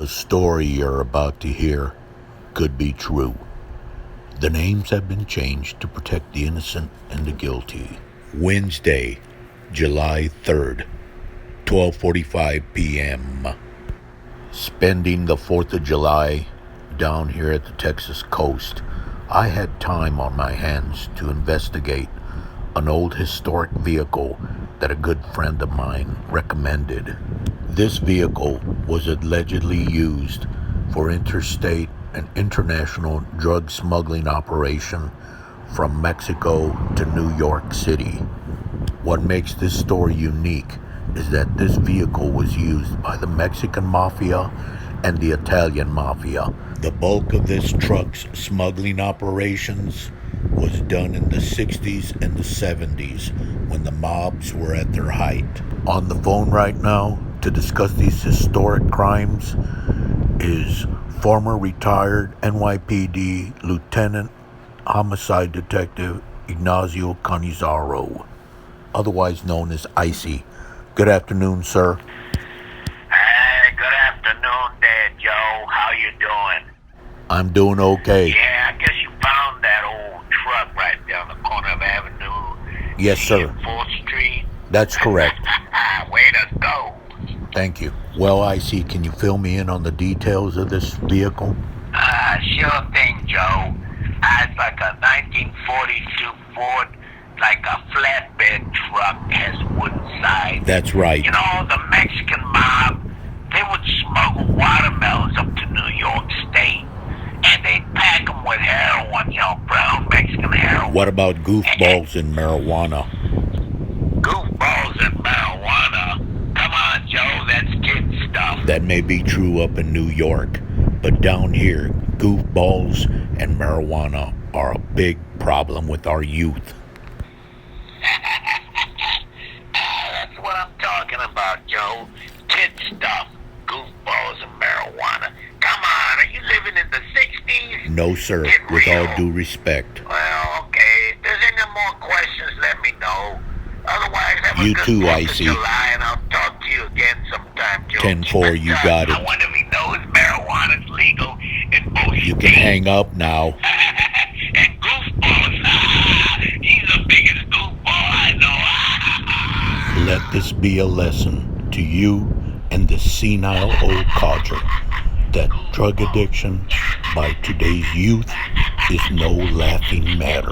The story you're about to hear could be true. The names have been changed to protect the innocent and the guilty. Wednesday, July 3rd, 12:45 p.m. Spending the 4th of July down here at the Texas coast, I had time on my hands to investigate an old historic vehicle that a good friend of mine recommended. This vehicle was allegedly used for interstate and international drug smuggling operation from Mexico to New York City. What makes this story unique is that this vehicle was used by the Mexican Mafia and the Italian Mafia. The bulk of this truck's smuggling operations was done in the 60s and the 70s when the mobs were at their height. On the phone right now to discuss these historic crimes is former retired NYPD Lieutenant Homicide Detective Ignazio Cannizaro, otherwise known as Icy. Good afternoon, sir. Hey, good afternoon there, Joe. How you doing? I'm doing okay. Yeah, I guess you found that old truck right there on the corner of Avenue. Yes, sir. 4th Street. That's correct. Way to go. Thank you. Well, Icy, can you fill me in on the details of this vehicle? Sure thing, Joe. It's like a 1942 Ford, like a flatbed truck, has wooden sides. That's right. You know, the Mexican mob, they would smuggle watermelons up to New York State, and they'd pack them with heroin, you know, brown Mexican heroin. What about goofballs and marijuana? Goofballs and marijuana? Come on, Joe, that's kid stuff. That may be true up in New York, but down here, goofballs and marijuana are a big problem with our youth. That's what I'm talking about, Joe. Kid stuff. Goofballs and marijuana. Come on, are you living in the 60s? No, sir, Get with real. all due respect. Well, okay. If there's any more questions, let me know. Otherwise, have You a good too, 4th of Icy. July, and I'll talk to you again sometime, Joe. 10-4, you got it. I wonder if he knows marijuana's legal in both You states. can hang up now. And goofballs, he's the biggest goofball I know. Let this be a lesson to you and the senile old codger that drug addiction by today's youth is no laughing matter.